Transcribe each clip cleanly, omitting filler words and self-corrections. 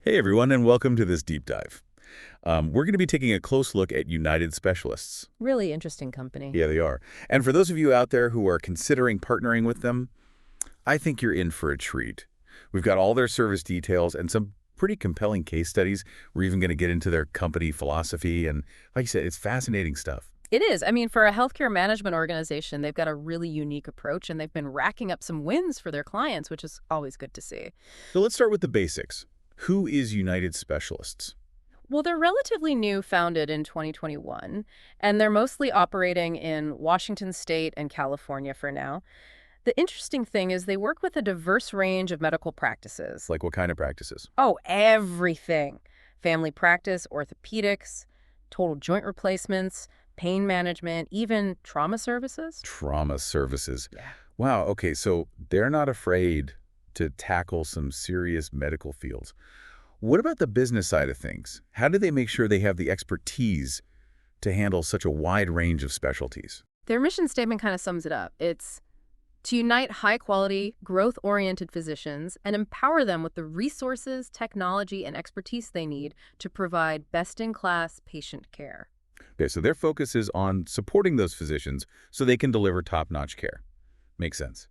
Hey everyone, and welcome to this deep dive. We're going to be taking a close look at United Specialists. Really interesting company. Yeah, they are. And for those of you out there who are considering partnering with them, I think you're in for a treat. We've got all their service details and some pretty compelling case studies. We're even going to get into their company philosophy, and like I said, it's fascinating stuff. It is. I mean, for a healthcare management organization, they've got a really unique approach, and they've been racking up some wins for their clients, which is always good to see. So let's start with the basics. Who is United Specialists? Well, they're relatively new, founded in 2021, and they're mostly operating in Washington State and California for now. The interesting thing is they work with a diverse range of medical practices. Like what kind of practices? Oh, everything. Family practice, orthopedics, total joint replacements, pain management, even trauma services. Trauma services. Yeah. Wow, okay, so they're not afraid to tackle some serious medical fields. What about the business side of things? How do they make sure they have the expertise to handle such a wide range of specialties? Their mission statement kind of sums it up. It's to unite high-quality, growth-oriented physicians and empower them with the resources, technology, and expertise they need to provide best-in-class patient care. Okay, so their focus is on supporting those physicians so they can deliver top-notch care. Makes sense.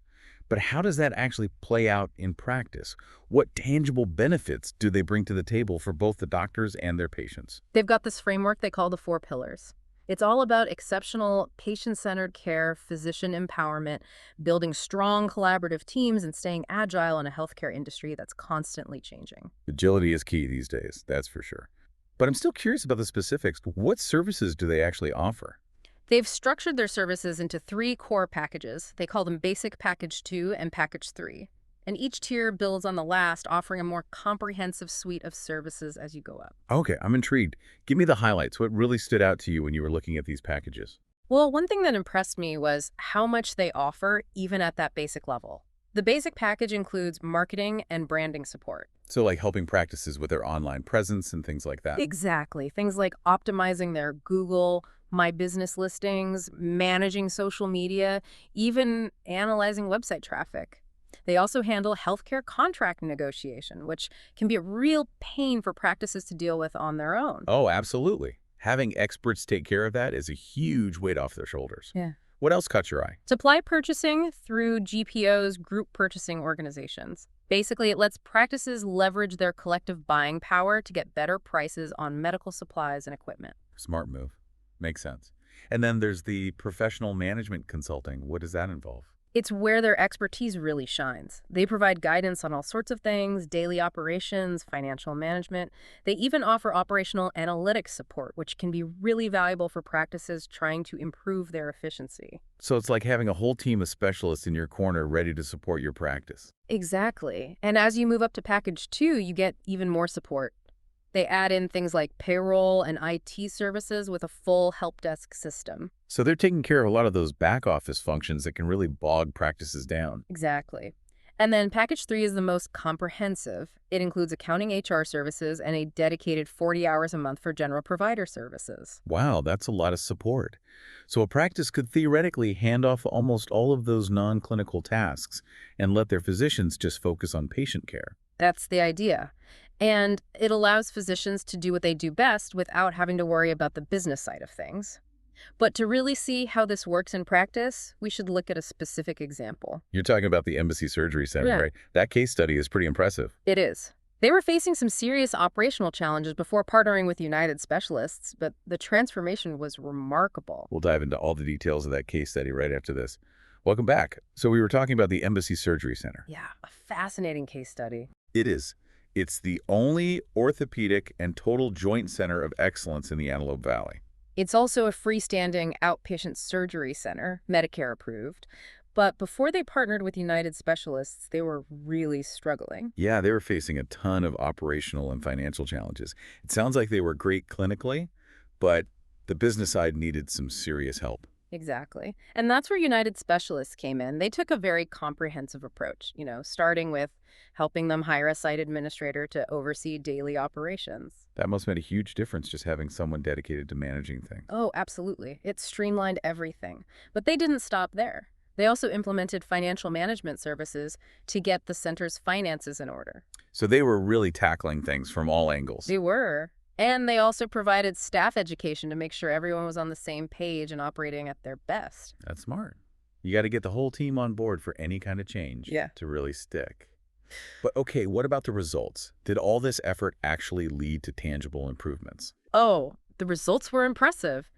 But how does that actually play out in practice? What tangible benefits do they bring to the table for both the doctors and their patients? They've got this framework they call the 4 pillars. It's all about exceptional patient-centered care, physician empowerment, building strong collaborative teams, and staying agile in a healthcare industry that's constantly changing. Agility is key these days, that's for sure. But I'm still curious about the specifics. What services do they actually offer? They've structured their services into 3 core packages. They call them Basic Package 2 and Package 3. And each tier builds on the last, offering a more comprehensive suite of services as you go up. Okay, I'm intrigued. Give me the highlights. What really stood out to you when you were looking at these packages? Well, one thing that impressed me was how much they offer even at that basic level. The basic package includes marketing and branding support. So like helping practices with their online presence and things like that. Exactly. Things like optimizing their Google, My Business listings, managing social media, even analyzing website traffic. They also handle healthcare contract negotiation, which can be a real pain for practices to deal with on their own. Oh, absolutely. Having experts take care of that is a huge weight off their shoulders. Yeah. What else caught your eye? Supply purchasing through GPOs, group purchasing organizations. Basically, it lets practices leverage their collective buying power to get better prices on medical supplies and equipment. Smart move. Makes sense. And then there's the professional management consulting. What does that involve? It's where their expertise really shines. They provide guidance on all sorts of things, daily operations, financial management. They even offer operational analytics support, which can be really valuable for practices trying to improve their efficiency. So it's like having a whole team of specialists in your corner ready to support your practice. Exactly. And as you move up to package 2, you get even more support. They add in things like payroll and IT services with a full help desk system. So they're taking care of a lot of those back office functions that can really bog practices down. Exactly. And then package 3 is the most comprehensive. It includes accounting HR services and a dedicated 40 hours a month for general provider services. Wow, that's a lot of support. So a practice could theoretically hand off almost all of those non-clinical tasks and let their physicians just focus on patient care. That's the idea. And it allows physicians to do what they do best without having to worry about the business side of things. But to really see how this works in practice, we should look at a specific example. You're talking about the Embassy Surgery Center, Yeah. right? That case study is pretty impressive. It is. They were facing some serious operational challenges before partnering with United Specialists, but the transformation was remarkable. We'll dive into all the details of that case study right after this. Welcome back. So we were talking about the Embassy Surgery Center. Yeah, a fascinating case study. It is. It's the only orthopedic and total joint center of excellence in the Antelope Valley. It's also a freestanding outpatient surgery center, Medicare approved. But before they partnered with United Specialists, they were really struggling. Yeah, they were facing a ton of operational and financial challenges. It sounds like they were great clinically, but the business side needed some serious help. Exactly. And that's where United Specialists came in. They took a very comprehensive approach, starting with helping them hire a site administrator to oversee daily operations. That must have made a huge difference just having someone dedicated to managing things. Oh, absolutely. It streamlined everything. But they didn't stop there. They also implemented financial management services to get the center's finances in order. So they were really tackling things from all angles. They were. And they also provided staff education to make sure everyone was on the same page and operating at their best. That's smart. You got to get the whole team on board for any kind of change Yeah. to really stick. But okay, what about the results? Did all this effort actually lead to tangible improvements? Oh, the results were impressive.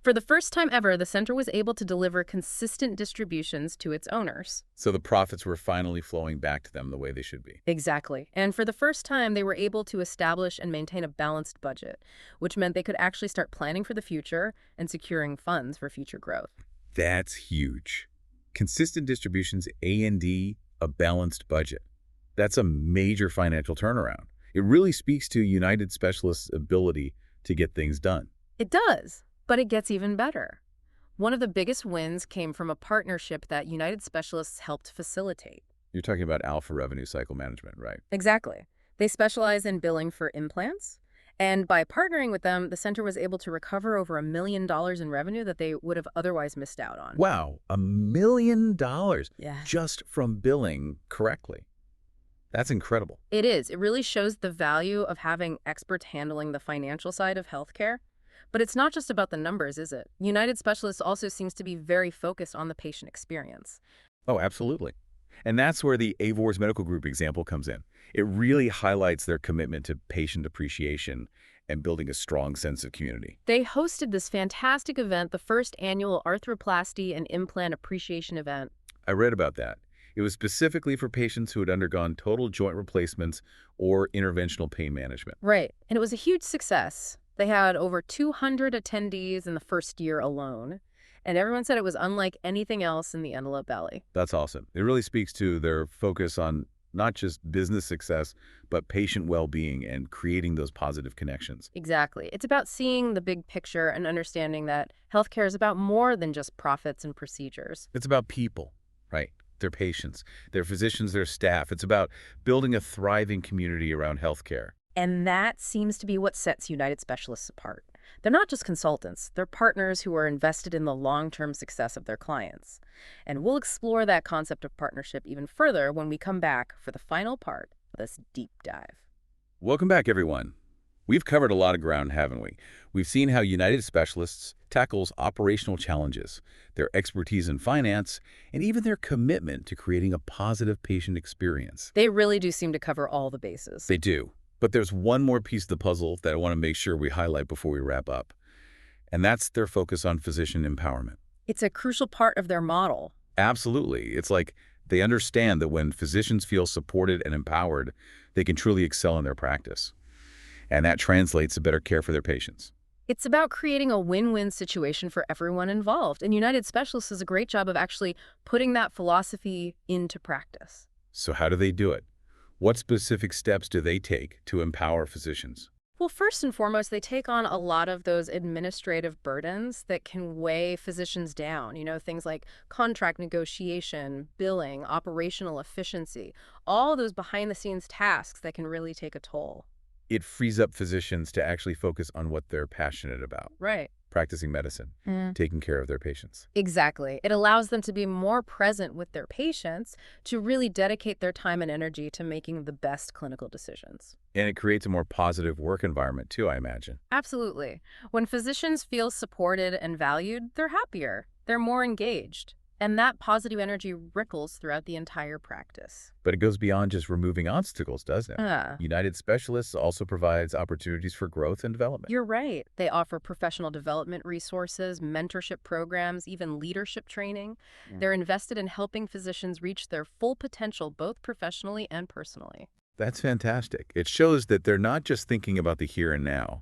For the first time ever, the center was able to deliver consistent distributions to its owners. So the profits were finally flowing back to them the way they should be. Exactly. And for the first time, they were able to establish and maintain a balanced budget, which meant they could actually start planning for the future and securing funds for future growth. That's huge. Consistent distributions, A&D, a balanced budget. That's a major financial turnaround. It really speaks to United Specialists' ability to get things done. It does, but it gets even better. One of the biggest wins came from a partnership that United Specialists helped facilitate. You're talking about Alpha Revenue Cycle Management, right? Exactly. They specialize in billing for implants, and by partnering with them, the center was able to recover over $1 million in revenue that they would have otherwise missed out on. Wow, $1 million Yeah. just from billing correctly. That's incredible. It is. It really shows the value of having experts handling the financial side of healthcare. But it's not just about the numbers, is it? United Specialists also seems to be very focused on the patient experience. Oh, absolutely. And that's where the Avors Medical Group example comes in. It really highlights their commitment to patient appreciation and building a strong sense of community. They hosted this fantastic event, the first annual Arthroplasty and Implant Appreciation event. I read about that. It was specifically for patients who had undergone total joint replacements or interventional pain management. Right. And it was a huge success. They had over 200 attendees in the first year alone, and everyone said it was unlike anything else in the Antelope Valley. That's awesome. It really speaks to their focus on not just business success, but patient well-being and creating those positive connections. Exactly. It's about seeing the big picture and understanding that healthcare is about more than just profits and procedures. It's about people, right? Their patients, their physicians, their staff. It's about building a thriving community around healthcare. And that seems to be what sets United Specialists apart. They're not just consultants, they're partners who are invested in the long-term success of their clients. And we'll explore that concept of partnership even further when we come back for the final part of this deep dive. Welcome back, everyone. We've covered a lot of ground, haven't we? We've seen how United Specialists tackles operational challenges, their expertise in finance, and even their commitment to creating a positive patient experience. They really do seem to cover all the bases. They do. But there's one more piece of the puzzle that I want to make sure we highlight before we wrap up, and that's their focus on physician empowerment. It's a crucial part of their model. Absolutely. It's like they understand that when physicians feel supported and empowered, they can truly excel in their practice. And that translates to better care for their patients. It's about creating a win-win situation for everyone involved, and United Specialists does a great job of actually putting that philosophy into practice. So how do they do it? What specific steps do they take to empower physicians? Well, first and foremost, they take on a lot of those administrative burdens that can weigh physicians down. Things like contract negotiation, billing, operational efficiency, all those behind-the-scenes tasks that can really take a toll. It frees up physicians to actually focus on what they're passionate about. Right. Practicing medicine, taking care of their patients. Exactly. It allows them to be more present with their patients, to really dedicate their time and energy to making the best clinical decisions. And it creates a more positive work environment too, I imagine. Absolutely. When physicians feel supported and valued, they're happier. They're more engaged. And that positive energy ripples throughout the entire practice. But it goes beyond just removing obstacles, doesn't it? Ah. United Specialists also provides opportunities for growth and development. You're right. They offer professional development resources, mentorship programs, even leadership training. They're invested in helping physicians reach their full potential, both professionally and personally. That's fantastic. It shows that they're not just thinking about the here and now.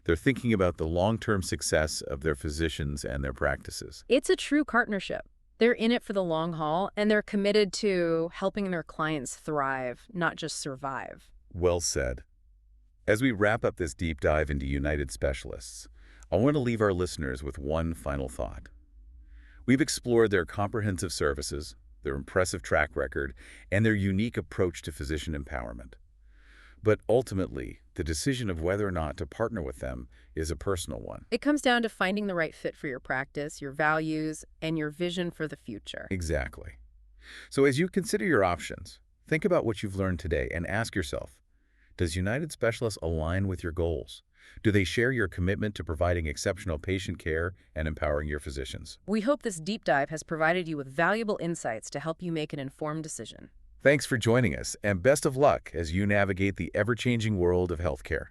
They're thinking about the long-term success of their physicians and their practices. It's a true partnership. They're in it for the long haul, and they're committed to helping their clients thrive, not just survive. Well said. As we wrap up this deep dive into United Specialists, I want to leave our listeners with one final thought. We've explored their comprehensive services, their impressive track record, and their unique approach to physician empowerment. But ultimately, the decision of whether or not to partner with them is a personal one. It comes down to finding the right fit for your practice, your values, and your vision for the future. Exactly. So as you consider your options, think about what you've learned today and ask yourself, does United Specialists align with your goals? Do they share your commitment to providing exceptional patient care and empowering your physicians? We hope this deep dive has provided you with valuable insights to help you make an informed decision. Thanks for joining us, and best of luck as you navigate the ever-changing world of healthcare.